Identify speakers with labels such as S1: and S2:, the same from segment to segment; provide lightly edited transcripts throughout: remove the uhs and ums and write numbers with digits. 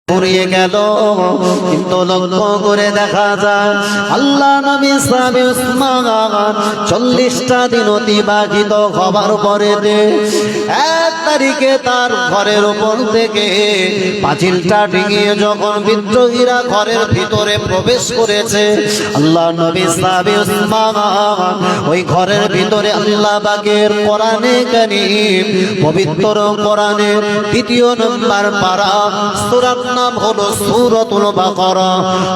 S1: ফুরিয়ে গেল, কিন্তু লক্ষ্য করে দেখা যায় আল্লাহ নবী সাহাবী উসমান 40টা দিন অতিবাহিত হবার পরে 1 তারিখে তার ঘরের উপর থেকে পাঁচিলটা ডিঙিয়ে যখন বিদ্রোহীরা ঘরের ভিতরে প্রবেশ করেছে, আল্লাহ নবী সাহাবী উসমান ওই ঘরের ভিতরে আল্লাহ পাকের কোরআনে কারীম, পবিত্র কোরআনের 2 নম্বর পারা সূরার নাম হলো সূরাতুল বাকারা।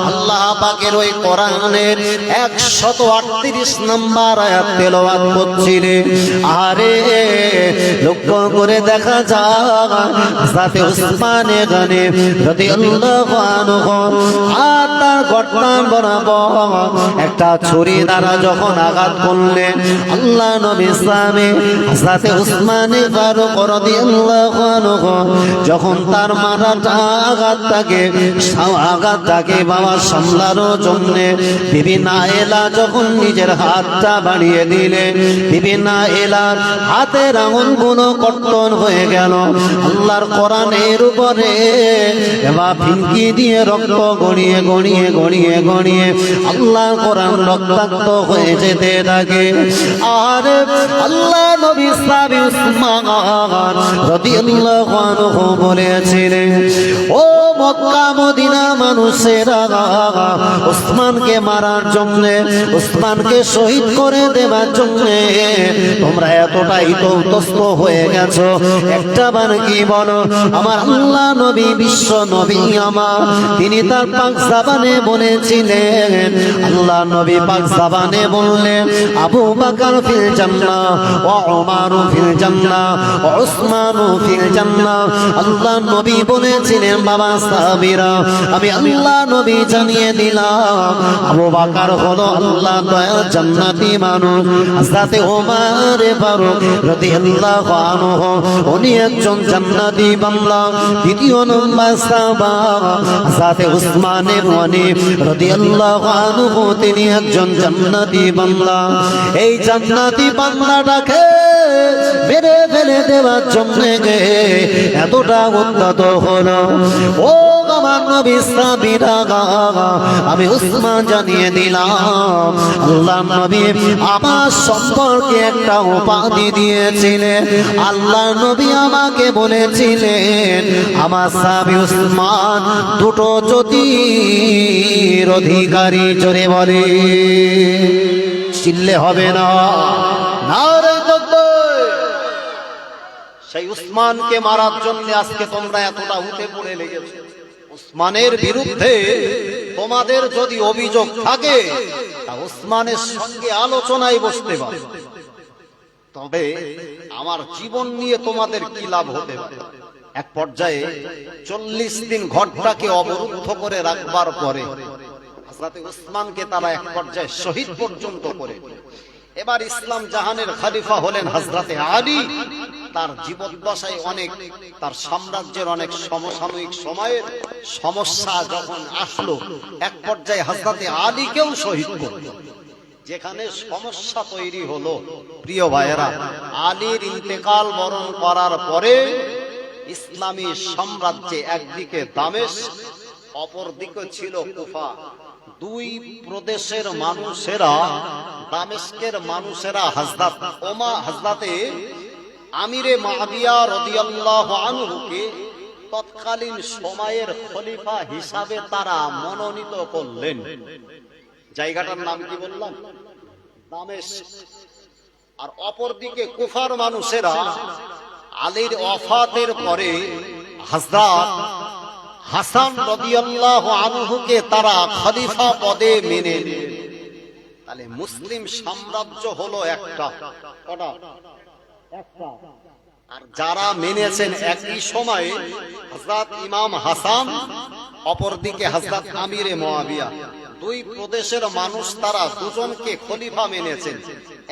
S1: আল্লাহ পাকের ওই কোরআনের 138 নম্বর আয়াত তেলাওয়াত করছিলেন। আরে লক্ষ্য করে দেখা যায় হযরতে উসমান গনি রাদিয়াল্লাহু আনহু আর তার গর্দান বরাবর একটা ছুরি দ্বারা যখন আঘাত করলেন, আল্লাহ নবী সাহাবী হযরতে উসমান ফারুক রাদিয়াল্লাহু আনহু যখন তার মাথাটা আঘাতটাকে বাবা সামলানোর জন্য বিবি নাইলা যখন নিজের হাতটা বাড়িয়ে দিলেন, বিবি নাইলার হাতের আঙুলগুলো কর্তন হয়ে গেল। আল্লাহর কোরআনের উপরে এবার ফিনকি দিয়ে রক্ত গড়িয়ে গড়িয়ে গড়িয়ে গড়িয়ে আল্লাহর কোরআন রক্তাক্ত হয়ে যেতে থাকে। আর আল্লাহ নবী সাহাবী উসমান রাদিয়াল্লাহু আনহু বলেছিলেন, ও মক্কা মদিনা মানুষেরা, উসমানকে মারার জন্য, উসমানকে শহীদ করে দেবার জন্য তোমরা এতটাই তৌতস্ত হয়ে গেছো, একটা বার কি বলো? আমার আল্লাহ নবী, বিশ্ব নবী আমার, তিনি তার পাক জবানে বলেছিলেন, আল্লাহ নবী পাক জবানে বললেন, আবু বকর ফিল জান্নাহ ওয়া উমর ফিল জান্নাহ ওয়া উসমান ফিল জান্নাহ। আল্লাহ নবী বলেছিলেন, বাবা সাহাবীরা, আমি আল্লাহ নবী জানিয়ে দিলাম, আবু বকর হলো আল্লাহ দয়াল জান্নাতি মানুষ, হযরতে ওমর ফারুক রাদিয়াল্লাহু আনহু উনি একজন জান্নাতি বান্দা। 2 নম্বর সাহাবা হযরতে উসমান গনি রাদিয়াল্লাহু আনহু তিনি একজন জান্নাতি বান্দা। এই জান্নাতি বান্দাটাকে মেরে ফেলে দেওয়ার জন্য এতটা উদ্যত হলো। ও আমার নবী সাহাবীরা, আমি উসমান জানিয়ে দিলাম, আল্লাহ নবী আমার সম্পর্কে একটা উপাধি দিয়েছিলেন। আল্লাহ নবী আমাকে বলেছিলেন, আমার সাহাবী উসমান 2টো জ্যোতির অধিকারী। জোরে বলে, চিল্লে হবে না, নারে তাকবীর। সেই উসমানকে মারার জন্য আজকে তোমরা এতটা উঠে পড়ে লেগেছো। উসমানের বিরুদ্ধে তোমাদের যদি অভিযোগ থাকে তা উসমানের সঙ্গে আলোচনায় বসতে পারো, তবে আমার জীবন নিয়ে তোমাদের কি লাভ হতে পারে? এক পর্যায়ে 40 দিন ঘরটাকে অবরুদ্ধ করে রাখবার পরে হযরতে উসমানকে তারা এক পর্যায়ে শহীদ পর্যন্ত করে। এবার ইসলাম জাহানের খলিফা হলেন হযরতে আলী। তার জীবদ্দশায় অনেক, তার সাম্রাজ্যের অনেক সমসাময়িক সময়ের সমস্যা যখন আসলো, এক পর্যায়ে হযরতে আলীকেও শহীদ করল। যেখানে সমস্যা তৈরি হলো, প্রিয় ভাইয়েরা, আলীর ইন্তেকাল বরণ করার পরে ইসলামী সাম্রাজ্যে একদিকে দামেস্ক, অপরদিকে ছিল কুফা। 2 প্রদেশের মানুষেরা, দামেস্কের মানুষেরা হযরতে আমিরে মুআবিয়া রাদিয়াল্লাহু আনহুকে তৎকালীন সময়ের খলিফা হিসাবে তারা মনোনীত করলেন। জায়গাটার নাম কি বললাম? দামেস্ক। আর অপরদিকে কুফার মানুষেরা আলীর ওয়াফাতের পরে হযরত হাসান রাদিয়াল্লাহু আনহুকে তারা খলিফা পদে মেনে নিলেন। তাহলে মুসলিম সাম্রাজ্য হলো একটা, কটা? একটা। আর যারা মেনেছেন একই সময়ে হযরত ইমাম হাসান, অপরদিকে হযরত আমিরে মুআবিয়া, 2 প্রদেশের মানুষ, তারা দুজনকে খলিফা মেনেছেন।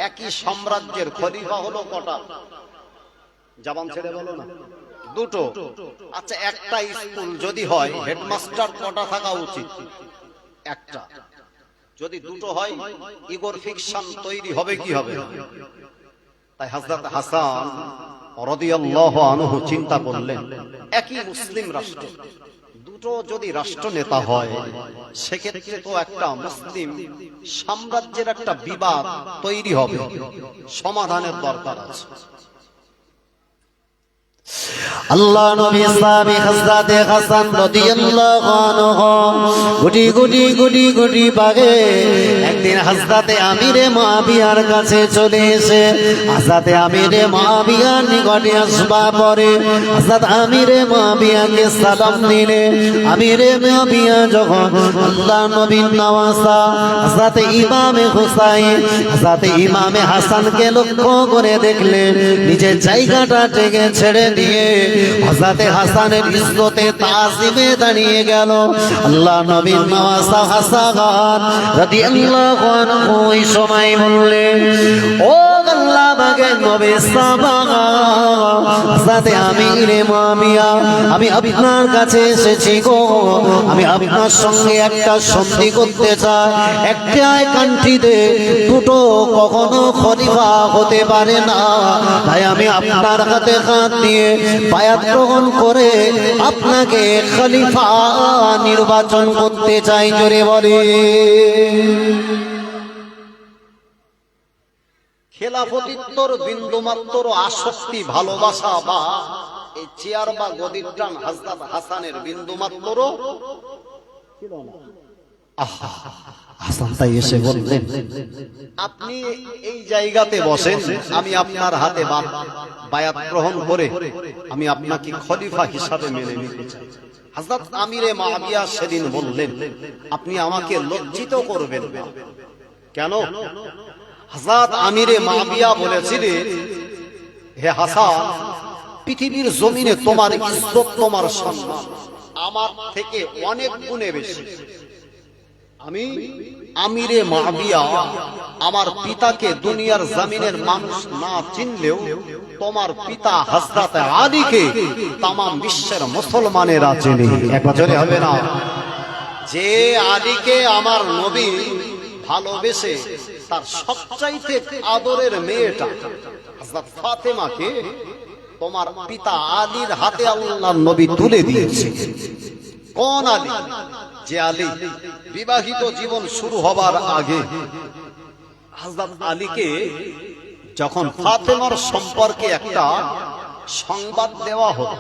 S1: একই সাম্রাজ্যের খলিফা হলো কটা? জবান ছেড়ে বলো না। 2টো। আচ্ছা, একটা স্কুল যদি হয় হেডমাস্টার কটা থাকা উচিত? একটা। যদি 2টো হয় ইগোর ফিকশন তৈরি হবে কি হবে? তাই হযরত হাসান রাদিয়াল্লাহু আনহু চিন্তা করলেন, একই মুসলিম রাষ্ট্র, 2টো পুত্র যদি রাষ্ট্রনেতা হয়, সেক্ষেত্রে তো একটা মুসলিম সাম্রাজ্যের একটা বিবাদ তৈরি হবে, সমাধানের দরকার আছে।
S2: আল্লাহ নবী সাহাবী হযরত হাসান রাদিয়াল্লাহু আনহু গুটি গুটি গুটি গুটি পাগে একদিন হযরত আমিরে মুআবিয়ার কাছে চলে এসে হযরত আমিরে মুআবিয়ার নিকটে আসবার পরে হযরত আমিরে মুআবিয়াকে সালাম দিলে আমিরে মুআবিয়া যখন আল্লাহ নবীর নওয়াসা হযরত ইমামে হুসাইন হযরত ইমামে হাসানকে লক্ষ্য করে দেখলেন, নিজের জায়গাটা থেকে ছেড়ে দিয়ে হযরত হাসানের ইজ্জতে তাজিমে দাঁড়িয়ে গেল। আল্লাহ নবীর নওয়াসা হাসান রাদিয়াল্লাহু আনহু ওই সময় বললেন, ও আল্লাহ পাকের নবী সাহাবা হযরত আমিরে মুআবিয়া, আমি আপনার কাছে এসেছি গো, আমি আপনার সঙ্গে একটা সন্ধি করতে চাই। একটা কান্ট্রিতে দুটো কখনো খলিফা হতে পারে না, তাই আমি আপনার হাতে হাত দিয়ে বায়াত গ্রহণ করে আপনাকে খলিফা নির্বাচন করতে চাই। জোরে বলে
S1: খেলাফতিত্বর বিন্দুমাত্র আসক্তি, ভালোবাসা বা এই চেয়ার বা গদির টান হযরত হাসানের বিন্দুমাত্র ছিল না।
S2: হাসান তাই এসে বললেন,
S1: আপনি এই জায়গাতে বসেন, আমি আপনার হাতে বায়াত গ্রহণ করে আমি আপনাকে খলিফা হিসাবে মেনে নিতে চাই। হযরত আমিরে মুআবিয়া সেদিন বললেন, আপনি আমাকে লজ্জিত করবেন না। কেন? হযরত আমিরে মুআবিয়া বলেছিলেন, হে হাসান, পৃথিবীর জমিনে তোমার ইজ্জত, তোমার সম্মান আমার থেকে অনেক গুণে বেশি। আমি আমিরে মুআবিয়া আমার পিতাকে দুনিয়ার জমিনের মানুষ না চিনলেও তোমার পিতা হযরত আলীকে তাম বিশ্বের মুসলমানেরা চেনে।
S2: একবার জোরে হবে না?
S1: যে আলীকে আমার নবী ভালোবেসে তার সবচাইতে আদরের মেয়েটা হযরত ফাতেমাকে তোমার পিতা আলীর হাতে আল্লাহর নবী তুলে দিয়েছে। কোন আলী? যে আলী বিবাহিত জীবন শুরু হবার আগে হযরত আলীকে যখন ফাতেমার সম্পর্কে একটা সংবাদ দেওয়া হতো,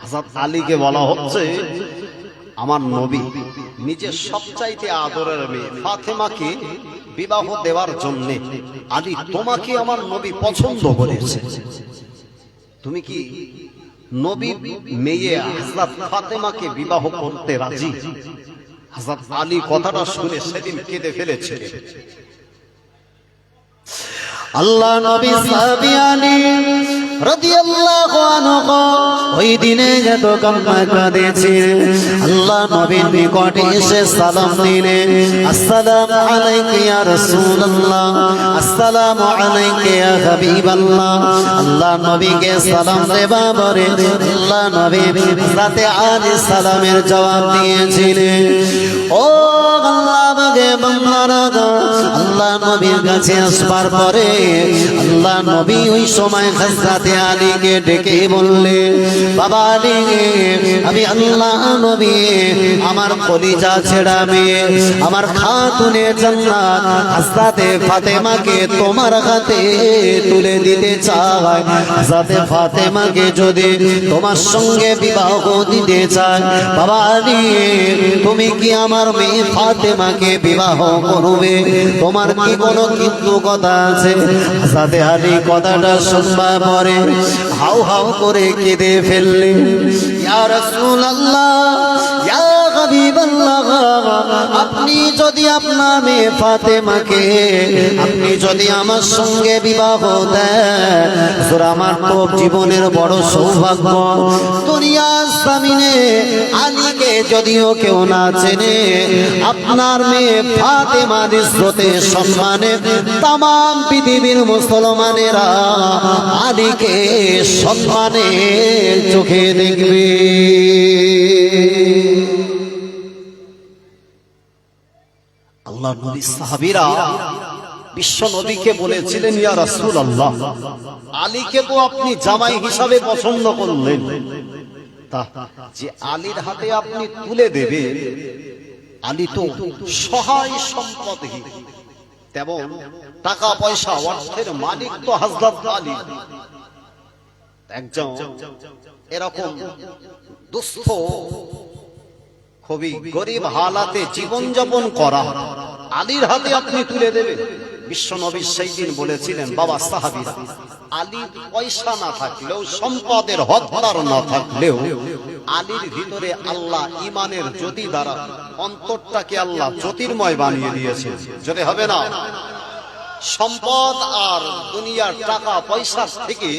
S1: হযরত আলীকে বলা হচ্ছে, আমার নবী নিজের সবচাইতে আদরের মেয়ে ফাতেমাকে বিবাহ দেওয়ার জন্য আলী তোমাকে আমার নবী পছন্দ করেছে, তুমি কি নবী মেয়ে হযরত ফাতেমাকে বিবাহ করতে রাজি? হযরত আলী কথাটা শুনে সেদিন কেঁদে ফেলেছিলেন।
S2: আল্লাহ নবী সাহাবী আলী রাদিয়াল্লাহু আনহু ওই দিনে যত কান্না কাঁদেছেন, আল্লাহ নবীর নিকটে এসে সালাম দিলেন, আসসালামু আলাইকা ইয়া রাসূলুল্লাহ, আসসালামু আলাইকা ইয়া হাবিবাল্লাহ। আল্লাহ নবীকে সালাম দেবা পরে আল্লাহ নবী হযরত আলী সালামের জবাব দিয়েছিলেন, ও আল্লাহ পাকে বান্দারা, আল্লাহ নবীর কাছে আসবার পরে আল্লাহ নবী ওই সময় হযরত আলীকে ডেকে বললেন, বাবা আলী, আমি আল্লাহ নবী আমার কলিজা ছেড়া মেয়ে, আমার খাতুনে জান্নাত হযরত ফাতেমাকে তোমার হাতে তুলে দিতে চাই। হযরত ফাতেমাকে যদি তোমার সঙ্গে বিবাহ দিতে চাই, বাবা আলী, তুমি কি আমার মেয়ে ফাতেমাকে বিবাহ করবে? তোমার কি কোনো কিন্তু কথা আছে? হযরত আলী কথাটা শুনবার পরে হাউ হাউ করে কেঁদে ফেললেন, ইয়া রাসূলুল্লাহ, ইয়া হাবিবাল্লাহ, আপনি যদি আপনার মেয়ে ফাতেমাকে আপনি যদি আমার সঙ্গে বিবাহ দেন, আমার তো জীবনের বড় সৌভাগ্য। দুনিয়ার জমিনে আলীকে যদিও কেউ না চেনে, আপনার মেয়ে ফাতেমার ইজ্জতে সম্মানে তাম পৃথিবীর মুসলমানেরা আলীকে সম্মানের চোখে দেখবে।
S1: আল্লাহ নবী সাহাবীরা বিশ্ব নবীকে বলেছিলেন, ইয়া রাসূলুল্লাহ, আলীকে তো আপনি জামাই হিসাবে পছন্দ করলেন, যে আলীর হাতে আপনি তুলে দেবেন, আলী তো সহায় সম্পদহীন, তেমন টাকা পয়সা অর্থের মালিক তো হযরত আলী। একজন এরকম দুস্থ খুবই গরিব হালাতে জীবন যাপন করা আলীর হাতে আপনি তুলে দেবেন। বিশ্ব নবী সেই দিন বলেছিলেন, বাবা সাহাবীরা, আলীর পয়সা না থাকলেও, সম্পদের হকদার না থাকলেও, আলীর ভিতরে আল্লাহ ইমানের জ্যোতি দ্বারা অন্তরটাকে আল্লাহ জ্যোতির্ময় বানিয়ে দিয়েছেন। যদি হবে না, সম্পদ আর দুনিয়ার টাকা পয়সার থেকে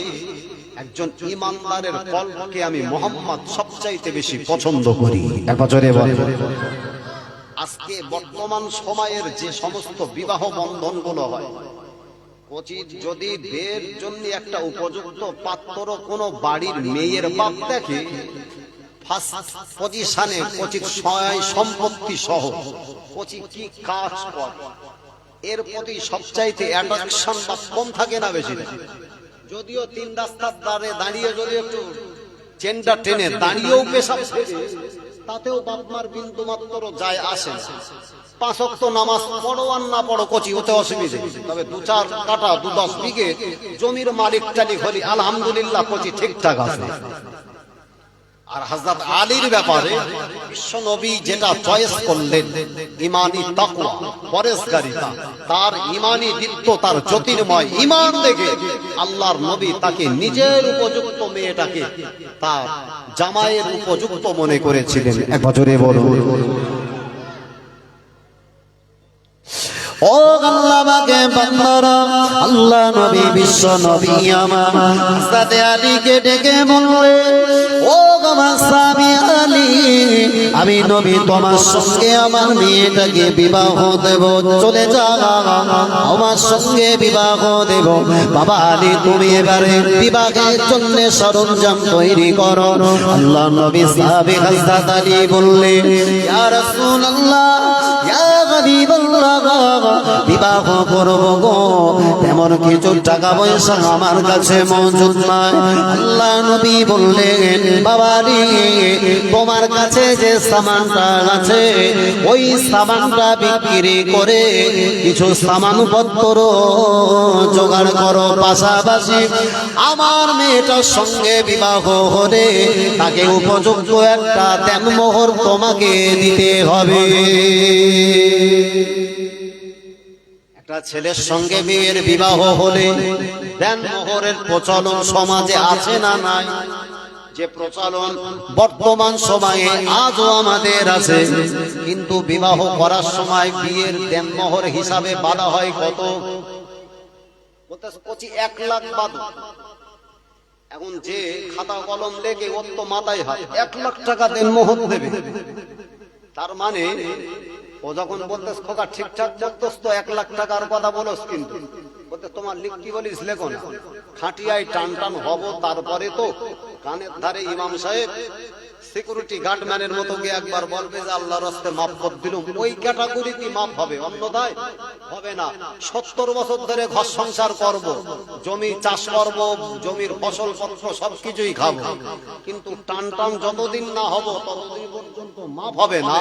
S1: একজন ইমানদারের কলবকে আমি মোহাম্মদ সবচাইতে বেশি পছন্দ করি। একবার জোরে বলেন। আজকে বর্তমান সময়ের যে সমস্ত বিবাহ বন্ধন গুলো হয়, উচিত যদি বিয়ের জন্য একটা উপযুক্ত পাত্র কোন বাড়ির মেয়ের বাপ দেখে, ফার্স্ট পজিশনে উচিত সহায় সম্পত্তি সহ উচিত কি কাজ করে, এর প্রতি সবচাইতে অ্যাট্রাকশন বা কম থাকে না বেশি থাকে। যদিও তিন রাস্তার ধারে দাঁড়িয়ে যদি একটু চেনটা টেনে দাঁড়িয়েও পেশাব ছেড়ে, তাতেও বাপমার বিন্দু মাত্র যায় আসে। 5 ওয়াক্ত নামাজ পড়ো আর না পড়ো কচি হতে অসুবিধে, তবে 2-4 কাঠা 2-10 বিঘে জমির মালিক টালিক হলি আলহামদুলিল্লাহ কচি ঠিকঠাক আছে। আর হযরত আলীর ব্যাপারে বিশ্ব নবী যেটা চয়েস করলেন, ঈমানী তাকওয়া, পরেশগারিতা, তার ঈমানী দীপ্ত, তার জ্যোতির্ময় ঈমান দেখে আল্লাহর নবী তাকে নিজের উপযুক্ত মেয়েটাকে তার জামাইয়ের উপযুক্ত মনে করেছিলেন। এক বছরে বলো
S2: ও আল্লাহ পাকে বান্দারা, আল্লাহ নবী বিশ্ব নবী আমার হযরত আলীকে ডেকে বললে, ও আমার স্বামী আলী, আমি নবী তোমার সঙ্গে আমার মেয়েটাকে বিবাহ দেব, চলে যাও আমার সঙ্গে বিবাহ দেব। বাবা আলী, তুমি এবারে বিবাহের জন্য সরঞ্জাম তৈরি করো। আল্লাহ নবী সাহাবী হযরত আলী বললে, ইয়া রাসূলুল্লাহ, ইয়া হাবিবাল্লাহ, বিবাহ করব গো, তেমন কিছু টাকা পয়সা আমার কাছে মজুদ নাই। আল্লাহ নবী বললেন, বাবারি, তোমার কাছে যে সামানটা আছে, ওই সামানটা বিক্রি করে কিছু সামানপত্র জোগাড় করো, পাশাপাশি আমার মেয়েটার সঙ্গে বিবাহ হলে তাকে উপযুক্ত একটা দেনমোহর তোমাকে দিতে হবে।
S1: একটা ছেলের সঙ্গে মেয়ের বিবাহ হলে দেনমোহরের প্রচলন সমাজে আছে না নাই? যে প্রচলন বর্তমান সময়ে আজও আমাদের আছে, কিন্তু বিবাহ করার সময় বিয়ের দেনমোহর হিসাবে বলা হয় কত? 1 লাখ বাদ। এখন যে খাতা কলম লেগে ওর তো মাথায় হাত, 1 লাখ টাকা দেনমোহর দেবে। তার মানে ও যখন বলতেস খোকা ঠিকঠাক বলতেস তো 1 লাখ টাকার কথা বলস, কিন্তু বলতে তোমার লিখতে বলিস লেখো না, খাটিয়ায় টান টান হব, তারপরে তো কানের ধারে ইমাম সাহেব সিকিউরিটি গার্ডম্যানের মতো গিয়ে একবার বলবে যে আল্লাহর রাস্তে মাফ করে দিলাম, ওই ক্যাটাগরিতে মাফ হবে, অন্যথায় হবে না। 70 বছর ধরে ঘর সংসার করব, জমি চাষ করব, জমির ফসল পত্র সবকিছুই খাবো, কিন্তু টান টান যতদিন না হব ততদিন পর্যন্ত মাফ হবে না।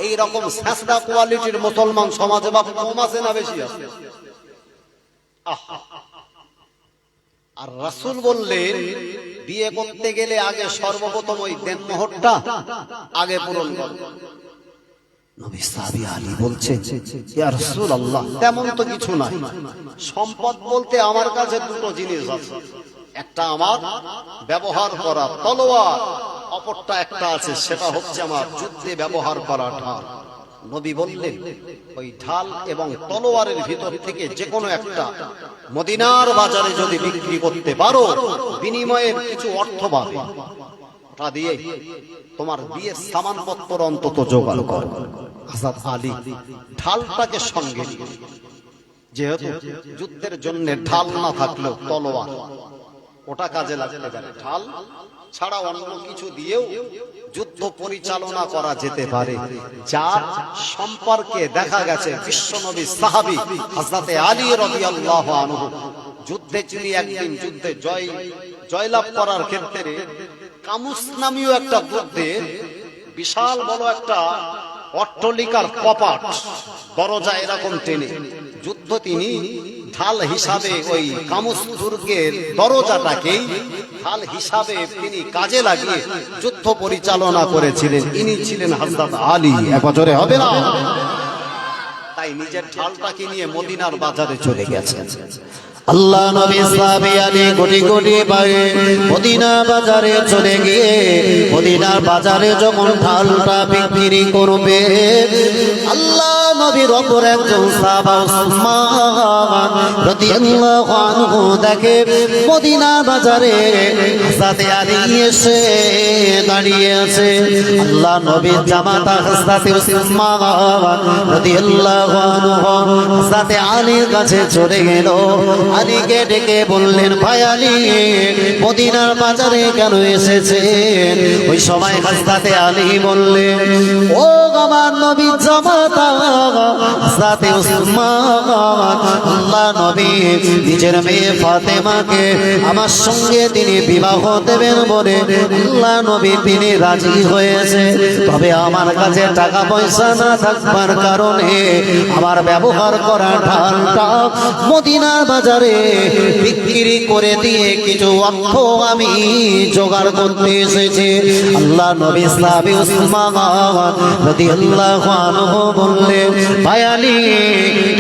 S1: এই রকম ছেঁচড়া কোয়ালিটির মুসলমান সমাজে বা কম আছে না বেশি আছে? আর রাসূল বললেন, বিয়ে করতে গেলে আগে সর্বপ্রথম ওই দেনমোহরটা আগে পূরণ করো। নবী সাহাবী আলী বলছেন, ইয়া রাসূলুল্লাহ, তেমন তো কিছু নাই। সম্পদ বলতে আমার কাছে দুটো জিনিস আছে, একটা আমার ব্যবহার করা তলোয়ার, অপরটা একটা আছে, সেটা হচ্ছে আমার যুদ্ধে ব্যবহার করা ঢাল। নবী বললেন, ওই ঢাল এবং তলোয়ারের ভিতর থেকে যে কোনো একটা মদিনার বাজারে যদি বিক্রি করতে পারো, বিনিময়ে কিছু অর্থ পাবে, ওটা দিয়ে তোমার বিয়ের সামানপত্র অন্তত জোগাড় করো। হযরত আলী ঢালটাকে সঙ্গে নিয়ে, যেহেতু যুদ্ধের জন্য ঢাল না থাকলেও তলোয়ার ওটা কাজে লাগতে পারে, ঢাল ছাড়া অন্য কিছু দিয়েও যুদ্ধ পরিচালনা করা যেতে পারে, যার সম্পর্কে দেখা গেছে বিশ্বনবী সাহাবী হযরত আলী রাদিয়াল্লাহু আনহু যুদ্ধে যিনি একদিন যুদ্ধে জয়লাভ করার ক্ষেত্রে কামুস নামীয় একটা যুদ্ধে বিশাল বড় একটা অট্টালিকার কপাট দরজা এরকম টেনে যুদ্ধ তিনি ঢাল হিসাবে ওই কামুস দুর্গের দরজাটাকে ঢাল হিসাবে তিনি কাজে লাগিয়ে যুদ্ধ পরিচালনা করেছিলেন। ইনি ছিলেন হযরত আলী। এক বছরে হবে না, তাই নিজের ঢালটাকে নিয়ে মদিনার বাজারে চলে গেছেন।
S2: আল্লাহ নবী সাহাবী আলী কোটি কোটি পায়ে মদিনা বাজারে চলে গিয়ে মদিনার বাজারে যখন ঢালটা বিক্রি করবে, আল্লাহ নবীর অপর একজন সাহাবা উসমান রাদিয়াল্লাহু আনহু দেখে মদিনা বাজারে হযরত আলী এসে দাঁড়িয়ে আছে। আল্লাহ নবীর জামাতা হযরত উসমান রাদিয়াল্লাহু আনহু হযরত আলীর কাছে চলে গেল। আলীকে ডেকে বললেন, ভাই আলী, মদিনার বাজারে কেন এসেছেন? ওই সময় হযরত আলী বললেন, ও আমার নবীর জামাতা হযরত উসমান, আল্লাহ নবী নিজের মেয়ে ফাতেমাকে আমার সঙ্গে তিনি বিবাহ দেবেন বলে আল্লাহ নবী তিনি রাজি হয়েছে। তবে আমার কাছে টাকা পয়সা না থাকবার কারণে আমার ব্যবহার করা ঢালটা মদিনার বাজারে বিক্রি করে দিয়ে কিছু অর্থ আমি জোগাড় করতে এসেছি। আল্লাহ নবী সাহাবী উসমান রাদিয়াল্লাহু আনহু বললেন, ভাই আলী,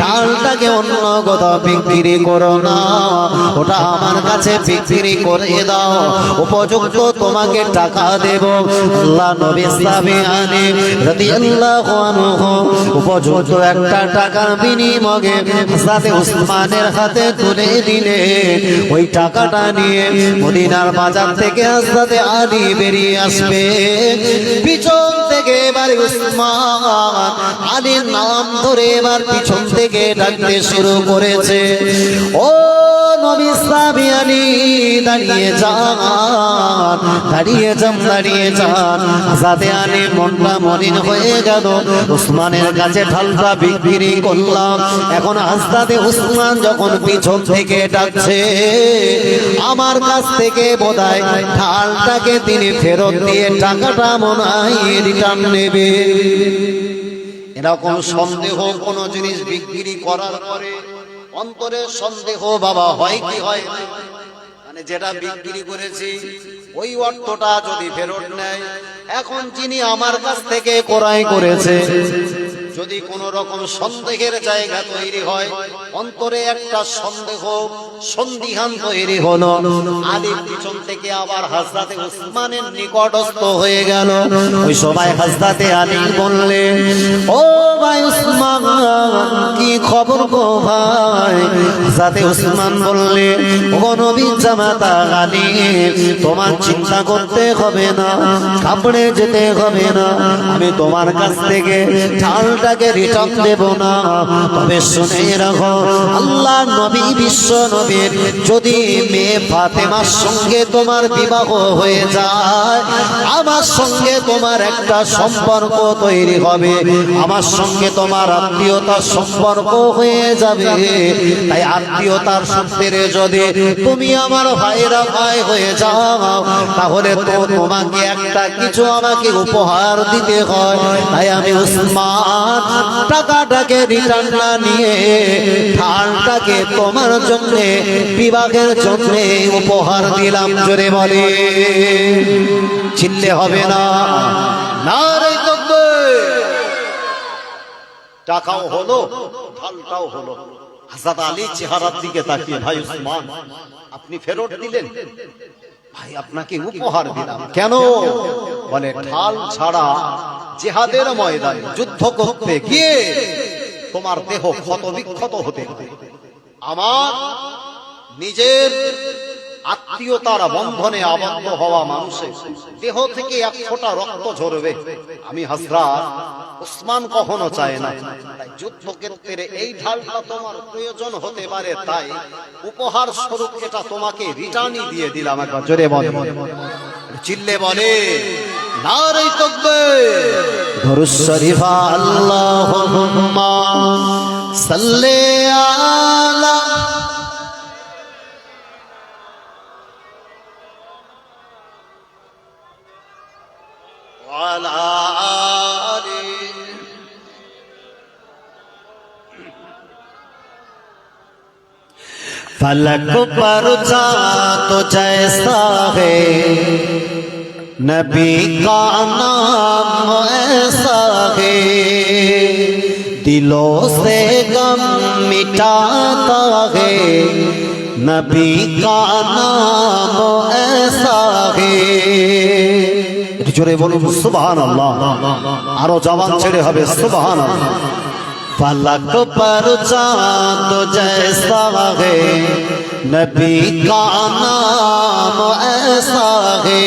S2: ঢালটাকে অন্য কোথাও বিক্রি করো না, ওটা আমার কাছে বিক্রি করে দাও, উপযুক্ত তোমাকে টাকা দেব। আল্লাহ নবী সাহাবী আলী রাদিয়াল্লাহু আনহু উপযুক্ত একটা টাকার বিনিময়ে হযরত উসমানের হাতে তুলে দিলে ওই টাকাটা নিয়ে মদিনার বাজার থেকে হযরত আলী বেরিয়ে আসবে। পিছন থেকে এবার উসমান আলীর নাম ধরে এবার পিছন থেকে ডাকতে শুরু করেছে, ও নবী সাহাবী আলী, দাঁড়িয়ে যান, দাঁড়িয়ে যান, দাঁড়িয়ে যান। হযরত আলী মনটা মলিন হয়ে গেল, উসমানের কাছে ঢালটা বিক্রি করলাম, এখন হযরত উসমান যখন পিছন থেকে ডাকছে আমার কাছ থেকে বোধহয় ঢালটাকে তিনি ফেরত দিয়ে টাকাটা মনে হয় রিটার্ন নেবে। এরকম সন্দেহ কোন জিনিস বিক্রি করার পরে অন্তরে সন্দেহ বাবা হয় কি হয়, মানে যেটা বিক্রি করেছি ওই অর্থটা যদি ফেরত নেয়, এখন যিনি আমার কাছ থেকে ক্রয় করেছে যদি কোন রকম সন্দেহের জায়গা তৈরি হয়, অন্তরে একটা সন্দেহ সন্দিহান তৈরি হলো, আলীর পিছন থেকে আবার হযরত উসমানের নিকটস্থ হয়ে গেল। ওই সময় হযরত আলী বললেন, ও ভাই উসমান, কি খবর গো ভাই? হযরত উসমান বললেন, ও নবীর জামাতা আলী, তোমার চিন্তা করতে হবে না, কাপড়ে যেতে হবে না, আমি তোমার কাছ থেকে ঢালটাকে রিটার্ন দেব না। তবে শুনে রাখো, আল্লাহ নবী বিশ্ব নবীর যদি মেয়ে ফাতেমার সঙ্গে তোমার বিবাহ হয়ে যায়, আমার সঙ্গে তোমার একটা সম্পর্ক তৈরি হবে, আমার সঙ্গে তোমার আত্মীয়তার সম্পর্ক হয়ে যাবে। তাই আত্মীয়তার সূত্রে যদি তুমি আমার ভাইরা ভাই হয়ে যাও, তাহলে তো তোমাকে একটা কিছু আমাকে উপহার দিতে হয়। তাই আমি উসমান টাকাটাকে রিটার্ন না নিয়ে ঢালটাকে তোমার জন্য বিবাহের জন্য উপহার দিলাম। জোরে বলে, চিল্লে হবে না, নারে তাকবীর। টাকাও হলো, ঢালটাও হলো। হযরত আলী চেহারার দিকে তাকিয়ে, ভাই উসমান, আপনি ফেরত দিলেন? ভাই আপনাকে উপহার দিলাম। কেন? বলে, ঢাল ছাড়া জিহাদের ময়দানে যুদ্ধ করতে গিয়ে তোমার দেহ ক্ষত বিক্ষত হতে পারে, আমার নিজের আত্মীয়তার বন্ধনে আবদ্ধ হওয়া মানুষের দেহ থেকে এক ফোঁটা রক্ত ঝরবে, আমি হযরত উসমান কখনো চায় না। তাই যুদ্ধক্ষেত্রে এই ঢালটা তোমার প্রয়োজন হতে পারে, তাই উপহার স্বরূপ এটা তোমাকে রিটার্নই দিয়ে দিলাম। একবার জোরে বলে, চিল্লে বলে, নারে তাকবীর। দরুদ শরীফ, আল্লাহুম্মা সাল্লি আলা फलक पर चाँद जैसा है, नबी का नाम ऐसा है, दिलों से गम मिटाता है, नबी का नाम ऐसा है। जोरे बोलুন সুবহানাল্লাহ, আরো জবান ছেড়ে হবে সুবহানাল্লাহ। फलक पर चाँद जैसा है, नबी का नाम ऐसा है,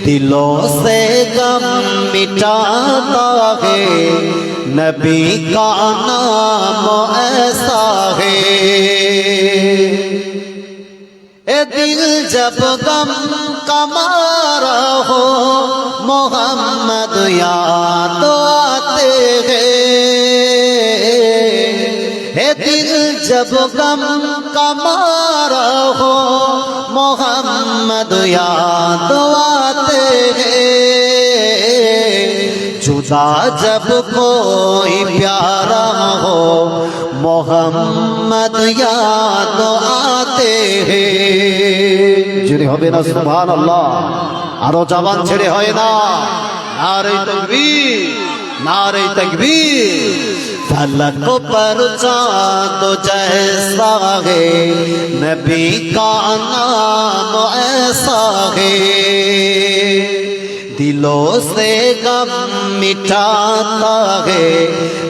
S2: दिलों से गम मिटाता है, नबी का नाम ऐसा है। ए दिल जब गम का मारा हो, मोहम्मद याद आते हैं। ए दिल जब गम का मारा हो, मोहम्मद याद आते हैं। जुदा जब कोई प्यारा हो, मोहम्मद याद आते हैं। जुरे হবে না সুবহানাল্লাহ, আরো জবান ছেড়ে হয় না। নারে তাকবীর, नारे तकबीर। फलक पर चाँद जैसा है, नबी का नाम ऐसा है, दिलों से गम मिटाता है,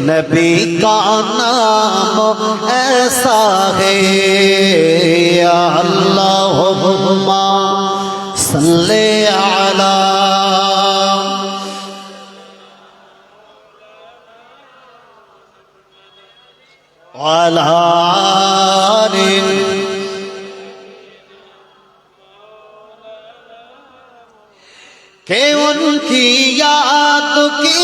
S2: नबी का नाम ऐसा है। या अल्लाहुम्मा सल्ले अला के उनकी याद की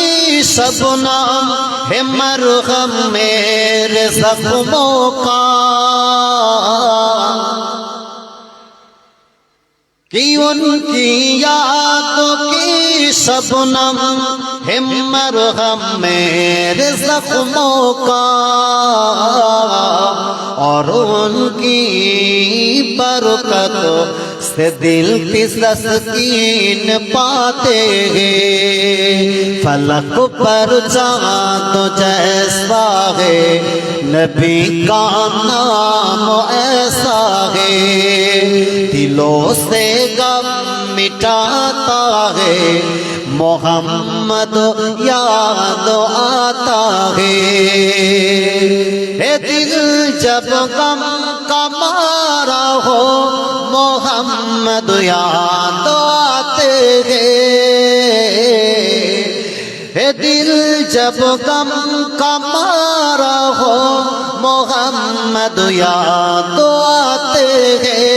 S2: शबनम है मरहम मेरे जख्मों का, कि उनकी याद की शबनम है मरहम मेरे जख्मों का, और उनकी बरकत से दिल की तस्कीन पाते हैं। फलक पर चाँद जैसा है, नबी का नाम ऐसा है, दिलों से गम मिटाता है, मोहम्मद याद आता है। दिल जब गम का मारा हो, मोहम्मद याद आते हैं। दिल जब गम का मारा हो, मोहम्मद याद आते हैं।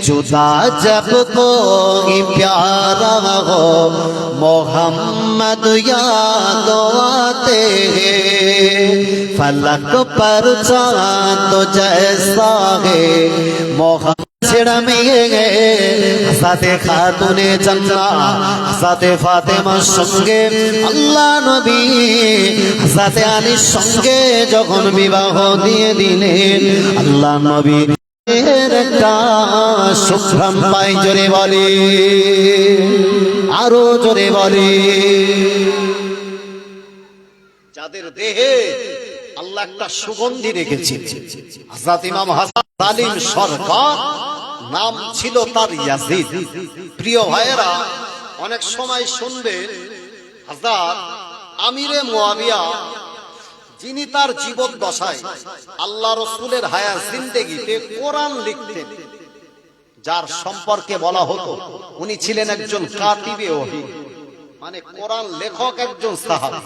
S2: जुदा जब कोई प्यारा हो, मोहम्मद याद आते हैं। फलक पर चाँद जैसा है, मोहम्मद ছেড়া মেয়ে গে সাথে খাতুনে জান্নাত সাথে ফাতেমার সঙ্গে আল্লাহ নবী সাথে আলীর সঙ্গে যখন বিবাহ দিয়ে দিলেন, আল্লাহ নবী একটা সুঘ্রাণ পাই। জোরে বলি, আরো জোরে বলি। যাদের দেহে আল্লাহ একটা সুগন্ধি রেখেছে, হযরত ইমাম হাসান সালিম সরকার নাম ছিল তার ইয়াজিদ। প্রিয় ভাইয়েরা, অনেক সময় শুনবেন হযরত আমিরে মুয়াবিয়া, যিনি তার জীবদ্দশায় আল্লাহ রাসূলের হায়াত জিন্দেগিতে কোরআন লিখতেন, যার সম্পর্কে বলা হতো উনি ছিলেন একজন কাতিবে ওহী, মানে কোরআন লেখক, একজন সাহাবী।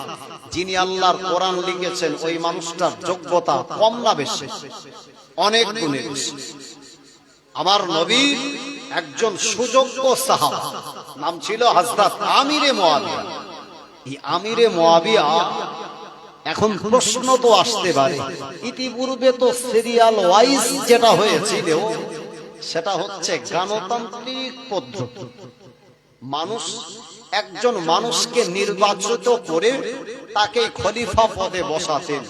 S2: যিনি আল্লাহর কোরআন লিখেছেন, ওই মানুষটার যোগ্যতা কম না বেশি? অনেক গুণে বেশি। আমার নবী একজন সুযোগ্য সাহাবা, নাম ছিল হযরত আমিরে মুয়াবিয়া। এই আমিরে মুয়াবিয়া, এখন প্রশ্ন তো আসতে পারে, ইতিপূর্বে তো সিরিয়াল ওয়াইজ যেটা হয়েছিল সেটা হচ্ছে গণতান্ত্রিক পদ্ধতি। মানুষ একজন মানুষকে নির্বাচিত করে তাকে খলিফা পদে বসাতেন,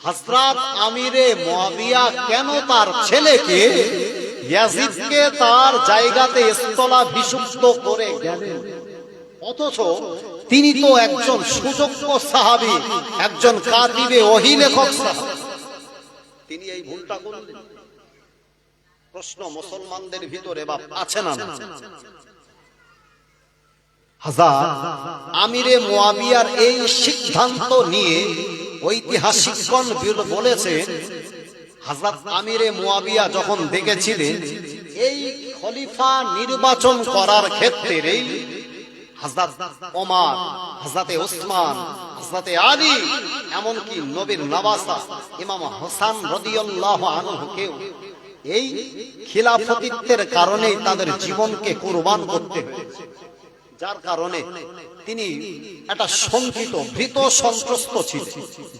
S1: হযরত আমিরে মুয়াবিয়া কেন তার ছেলেকে ইয়াজিদকে তার জায়গাতে স্থলাভিষিক্ত করে গেলেন, অথচ তিনি তো একজন সুযোগ্য সাহাবী, একজন কাতিবে ওহী লেখক সাহাবী, তিনি এই ভুলটা করলেন? প্রশ্ন মুসলমানদের ভিতরে বা আছে না? হযরত আমিরে মুয়াবিয়ার এই সিদ্ধান্ত নিয়ে ঐতিহাসিকগণ বলেছেন, হযরত আমিরে মুয়াবিয়া যখন দেখেছিলেন এই খলিফা নির্বাচন করার ক্ষেত্রে হযরত ওমর, হযরত উসমান, হযরত আলী, এমনকি নবীর নওয়াসা ইমাম হাসান রাদিয়াল্লাহু আনহুকেও এই খিলাফতিত্বের কারণে তাদের জীবনকে কুরবান করতে হয়েছে, যার কারণে তিনি একটা শঙ্কিত, ভীত, সন্ত্রস্ত ছিলেন।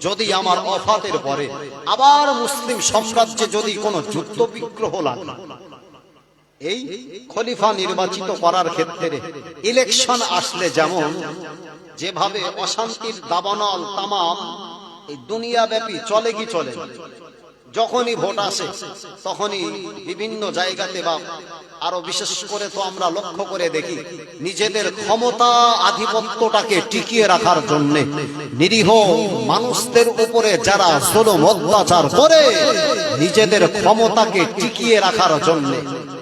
S1: যদি আমার ওফাতের পরে আবার মুসলিম সাম্রাজ্যে যদি কোনো যুদ্ধ বিগ্রহ লাগে, এই খলিফা নির্বাচিত করার ক্ষেত্রে ইলেকশন আসলে যেমন যেভাবে অশান্তির দাবানল তামাম এই দুনিয়াব্যাপী চলে কি চলে, যখনই ভোট আসে তখনই বিভিন্ন জায়গাতে বা আরো বিশেষ করে তো আমরা লক্ষ্য করে দেখি নিজেদের ক্ষমতা আধিপত্যটাকে টিকিয়ে রাখার জন্য নিরীহ মানুষদের উপরে যারা জুলুম অত্যাচার করে নিজেদের ক্ষমতাকে টিকিয়ে রাখার জন্য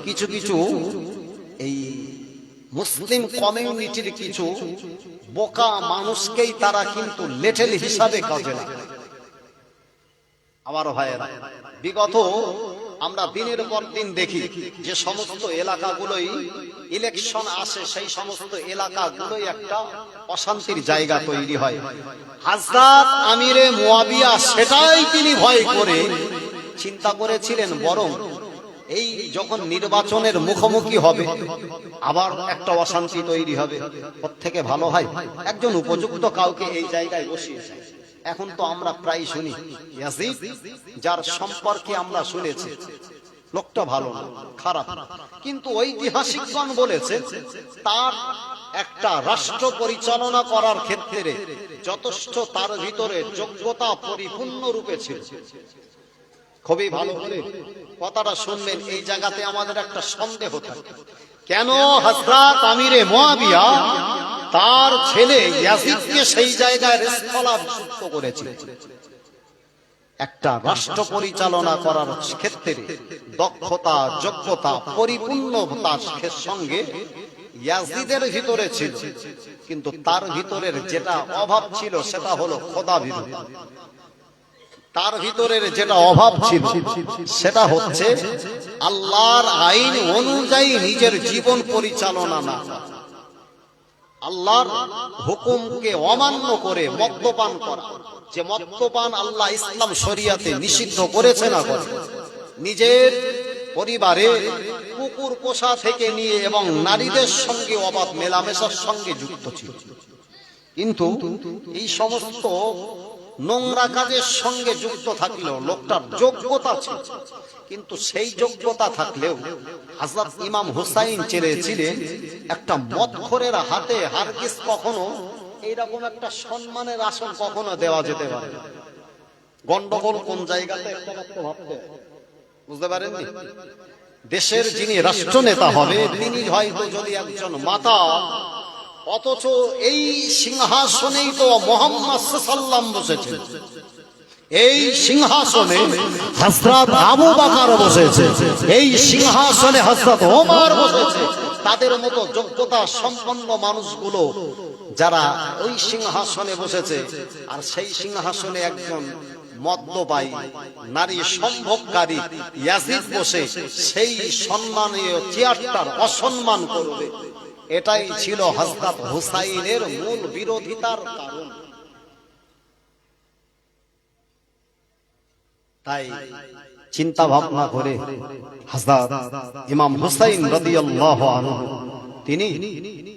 S1: কিছু কিছু এই মুসলিম কমিউনিটির কিছু বোকা মানুষকেই তারা কিন্তু লেটেল হিসাবে কাজে লাগায়। আমার ভাইয়েরা, বিগত আমরা দিনের পর দিন দেখি যে সমস্ত এলাকাগুলোই ইলেকশন আসে সেই সমস্ত এলাকাগুলোই একটা অশান্তির জায়গা তৈরি হয়। হযরত আমিরে মুয়াবিয়া সেটাই তিনি ভয় করে চিন্তা করেছিলেন, বরং এই যখন নির্বাচনের মুখোমুখি হবে আবার একটা অশান্তি তৈরি হবে, ওর থেকে ভালো হয় একজন উপযুক্ত কাউকে এই জায়গায় বসিয়ে যায়। এখন তো আমরা প্রায় শুনি ইয়াজিদ, যার সম্পর্কে আমরা শুনেছি লোকটা ভালো না, খারাপ, কিন্তু ঐতিহাসিকগণ বলেছে তার একটা রাষ্ট্র পরিচালনা করার ক্ষেত্রে যথেষ্ট তার ভিতরে যোগ্যতা পরিপূর্ণ রূপে ছিল। খুবই ভালো করে কথাটা শুনবেন, এই জায়গাতে আমাদের একটা সন্দেহ থাকে, কেন হযরত আমিরে মুয়াবিয়া তার ছেলে ইয়াজিদকে সেই জায়গায় স্থলাভিষিক্ত করেছিল? একটা রাষ্ট্র পরিচালনা করার ক্ষেত্রে দক্ষতা, যোগ্যতা, পরিপূর্ণতার সঙ্গে ইয়াজিদের ভিতরে ছিল, কিন্তু তার ভিতরের যেটা অভাব ছিল সেটা হলো খোদাভীরু। তার ভিতরের যেটা অভাব ছিল সেটা হচ্ছে আল্লাহর আইন অনুযায়ী নিজের জীবন পরিচালনা না, আল্লাহর হুকুমকে অমান্য করে মদ্যপান করা। যে মদ্যপান আল্লাহ ইসলাম শরিয়াতে নিষিদ্ধ করেছে না করে, নিজের পরিবারে কুকুর পোষা থেকে নিয়ে এবং নারীদের সঙ্গে অবাধ মেলামেশার সঙ্গে যুক্ত ছিল। কিন্তু এই সমস্ত নোংরা কাজের সঙ্গে যুক্ত থাকলেও লোকটার যোগ্যতা ছিল, কিন্তু সেই যোগ্যতা থাকলেও হযরত ইমাম হুসাইন চেয়েছিলেন একটা মদখোরের হাতে হারগিজ কখনো এইরকম একটা সম্মানের আসন কখনো দেওয়া যেতে পারে না। গন্ডগোল কোন জায়গাতে একটা মাত্র ভাবতে, বুঝতে পারেননি? দেশের যিনি রাষ্ট্রনেতা হবে তিনি হয়তো যদি একজন মাতা, অথচ এই সিংহাসনেই তো মুহাম্মদ সাল্লাল্লাহু আলাইহি বসেছেন, এই সিংহাসনে হযরত আবু বকর বসেছে, এই সিংহাসনে হযরত ওমর বসেছে। তাদের মতো যোগ্যতা সম্পন্ন মানুষগুলো যারা ওই সিংহাসনে বসেছে, আর সেই সিংহাসনে একজন মদ্যপায়ী নারী সম্ভোগকারী ইয়াজিদ বসে সেই সম্মানীয় চেয়ারটার অসম্মান করবে, এটাই ছিল হযরত হুসাইনের মূল বিরোধিতার কারণ। তাই চিন্তা ভাবনা করে হযরত ইমাম হুসাইন রাদিয়াল্লাহু আনহু তিনি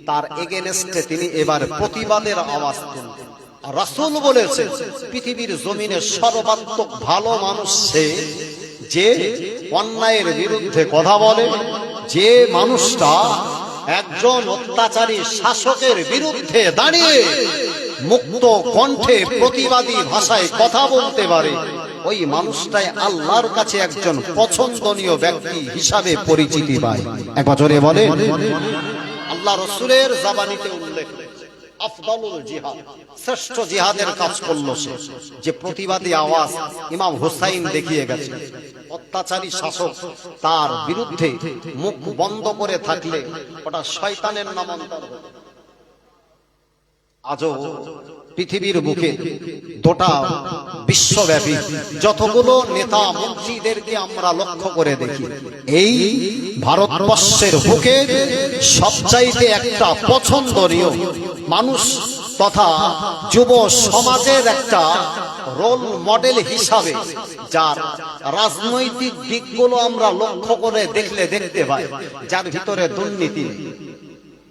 S1: তার এগেনস্টে তিনি এবার প্রতিবাদের আওয়াজ তুললেন। রাসূল বলেছেন পৃথিবীর জমিনে সর্বাত্মক ভালো মানুষ সে যে অন্যায়ের বিরুদ্ধে কথা বলে, যে মানুষটা একজন অত্যাচারী শাসকের বিরুদ্ধে দাঁড়িয়ে মুক্ত কণ্ঠে প্রতিবাদী ভাষায় কথা বলতে পারে, ওই মানুষটাই আল্লাহর কাছে একজন পছন্দনীয় ব্যক্তি হিসাবে পরিচিতি পায়। এক বছরে বলে আল্লাহ রসুলের জাবানিতে উল্লেখ, আফদালুল জিহাদ, শ্রেষ্ঠ জিহাদের কাজ করলো সে যে প্রতিবাদী আওয়াজ ইমাম হুসাইন দেখিয়ে গেছে। অত্যাচারী শাসক তার বিরুদ্ধে মুখ বন্ধ করে থাকলে ওটা শয়তানের নামান্তর হবে। আজও পৃথিবীর বুকে গোটা বিশ্বব্যাপী যতগুলো নেতা মন্ত্রীদেরকে আমরা লক্ষ্য করে দেখি, এই ভারতবর্ষের বুকে সবচাইতে একটা পছন্দনীয় মানুষ তথা যুব সমাজের একটা রোল মডেল হিসাবে যার রাজনৈতিক দিকগুলো আমরা লক্ষ্য করে দেখলে দেখতে পাই, যার ভিতরে দুর্নীতি নেই,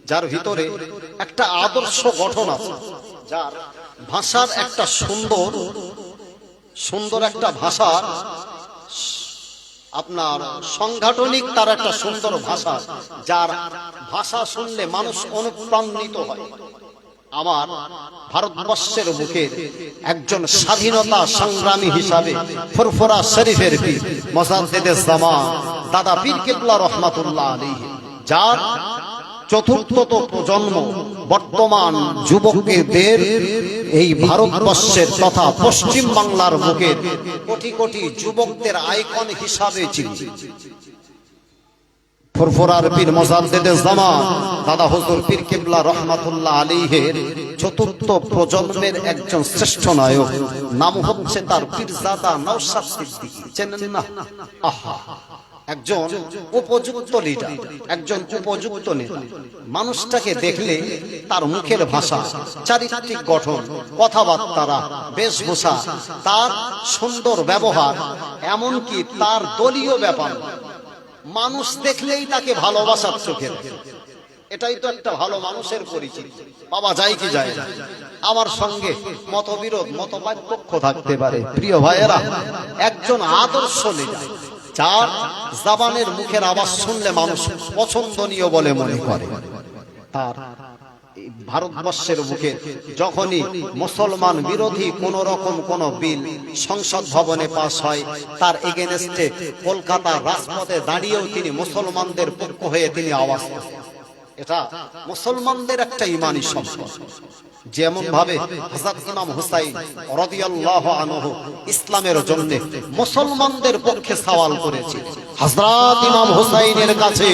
S1: যার ভিতরে একটা আদর্শ গঠন আছে, যার ভাষার একটা সুন্দর একটা ভাষা, আপনার সাংগঠনিক তার একটা সুন্দর ভাষা, যার ভাষা শুনলে মানুষ অনুপ্রাণিত হয়। আমার ভারতবর্ষের বুকে একজন স্বাধীনতা সংগ্রামী হিসাবে ফুরফুরা শরীফের পীর মুজাদ্দিদে জামান দাদা পীর কেবলা রহমাতুল্লাহ আলাইহি, যার চতুর্থ প্রজন্ম বর্তমান যুবকদের এই ভারতবর্ষের তথা পশ্চিম বাংলার বুকে কোটি কোটি যুবকদের আইকন হিসাবে চিনি। ফুরফুরার পীর মুজাদ্দিদে জামান দাদা হুজুর পীর কেবলা রহমাতুল্লাহ আলাইহির চতুর্থ প্রজন্মের একজন শ্রেষ্ঠ নায়ক, নাম হচ্ছে তার পীরজাদা নওশাদ সিদ্দিকী। চেনেন না? আহা, একজন উপযুক্ত লিডার, একজন উপযুক্ত নেতা। মানুষটাকে দেখলে তার মুখের ভাষা, চারিত্রিক গঠন, কথাবার্তা, বেশভূষা, তার সুন্দর ব্যবহার, এমনকি তার দলীয় ব্যাপার, মানুষ দেখলেই তাকে ভালোবাসার চোখে দেখে। এটাই তো একটা ভালো মানুষের পরিচিতি। বাবা যায় কি যায় না, আমার সঙ্গে মতবিরোধ মতপার্থক্য থাকতে পারে, প্রিয় ভাইয়েরা, একজন আদর্শ লিডার যার জাবানের মুখের আওয়াজ শুনলে মানুষ পছন্দনীয় বলে মনে করে। তার ভারতবর্ষের বুকে যখনই মুসলমান বিরোধী কোন রকম কোন বিল সংসদ ভবনে পাস হয়, তার এগেনস্টে কলকাতার রাজপথে দাঁড়িয়েও তিনি মুসলমানদের পক্ষ হয়ে তিনি আওয়াজ করেন। এটা মুসলমানদের একটা ঈমানি সম্পদ। যেমন ভাবে হযরত ইমাম হুসাইন রাদিয়াল্লাহু আনহু ইসলামের জন্য মুসলমানদের পক্ষে সওয়াল করেছে। হযরত ইমাম হুসাইনের কাছে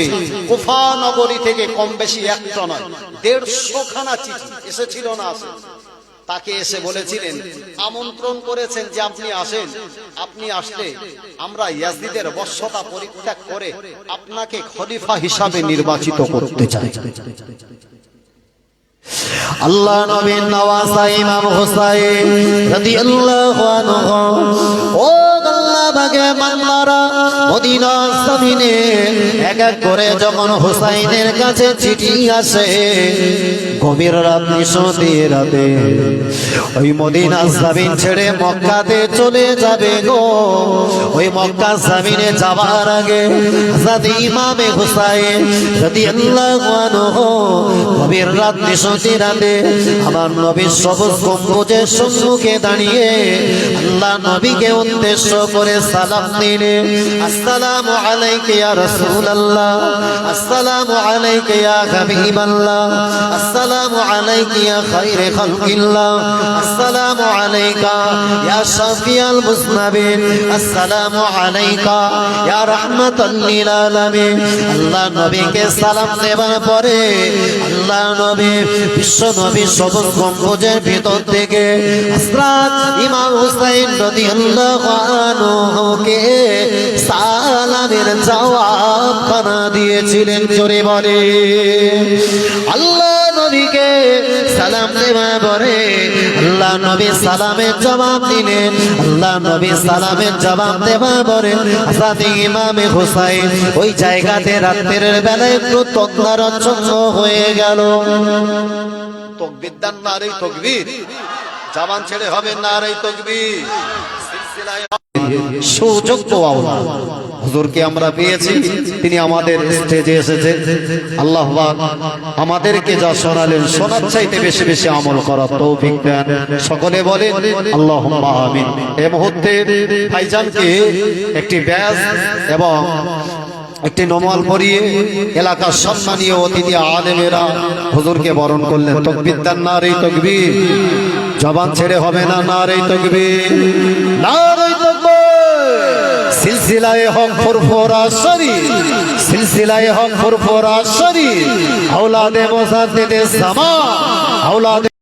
S1: কুফা নগরী থেকে কম বেশি একটা নয় 150 খানা চিঠি এসেছিল না আসে। তাকে এসে বলেছিলেন, আমন্ত্রণ করেছেন যে আপনি আসেন, আপনি আসলে আমরা ইয়াজিদের বশ্যতা পরিত্যাগ করে আপনাকে খলিফা হিসাবে নির্বাচিত করতে চাই।
S2: আল্লাহ নবীর নওয়াজা ইমাম হুসাইন রাদিয়াল্লাহু আনহু, ও আল্লাহ বাগে মানমারা মদিনা জমিনে এক এক করে যখন হুসাইনের কাছে চিঠি আসে, গভীর রাত নিশতি রাতে ওই মদিনা জমিন ছেড়ে মক্কাতে চলে যাবে গো। ওই মক্কা জমিনে যাবার আগে হযরত ইমাম হুসাইন রাদিয়াল্লাহু আনহু গভীর রাত নিশতি রাতে আমার নবীর সবুজ গম্বুজের সম্মুখে দাঁড়িয়ে আল্লাহ নবীকে উদ্দেশ্য করে সালাম দিলেন, আসসালামু আলাইকা ইয়া রাসূলুল্লাহ, আসসালামু আলাইকা ইয়া হাবিবাল্লাহ, আসসালামু আলাইকা ইয়া খায়রে খালকিল্লাহ, আসসালামু আলাইকা ইয়া শাফিয়াল মুজনাবিন, আসসালামু আলাইকা ইয়া রাহমাতাল লিল আলামিন। আল্লাহ নবীকে সালাম দেওয়ার পরে আল্লাহ নবী বিশ্ব নবী সবুজ গম্বুজের ভিতর থেকে হযরত ইমাম হুসাইন রাদিয়াল্লাহু আনহুকে সালামের জবাব খানা দিয়েছিলেন। জোরে বলে আল্লাহ নবীকে সালাম দেওয়ার পরে আল্লাহ নবী সালামের জবাব দিলেন। আল্লাহ নবী সালামের জবাব দেওয়ার পরে হযরত ইমাম হুসাইন ওই জায়গাতে রাতের বেলায় একটু তন্দ্রাচ্ছন্ন হয়ে গেল।
S1: তকবীর দেন, নারে তাকবীর, জবান ছেড়ে হবে নারে তাকবীর। সুযোগ্য আওলা হুজুরকে আমরা পেয়েছি, তিনি আমাদের স্টেজে এসেছেন। আল্লাহ পাক আমাদেরকে যা শোনালেন শোনার চাইতে বেশি বেশি আমল করার তৌফিক দেন। সকলে বলেন আল্লাহুম্মা আমিন। এই মুহূর্তে ভাইজানকে একটি ব্যাজ এবং একটি নমাল পরিয়ে এলাকার সম্মানীয় অতিথি আলেমেরা হুজুরকে বরণ করলেন। তাকবীর দেন, নারে তাকবীর। জবান ছেড়ে হবে না, নারে তাকবীর, নারে তাকবীর। সিলসিলায়ে হক ফুরফুরা শরীফ, সিলসিলায়ে হক ফুরফুরা শরীফ, আওলাদে মুজাদ্দিদে জামান, আওলাদে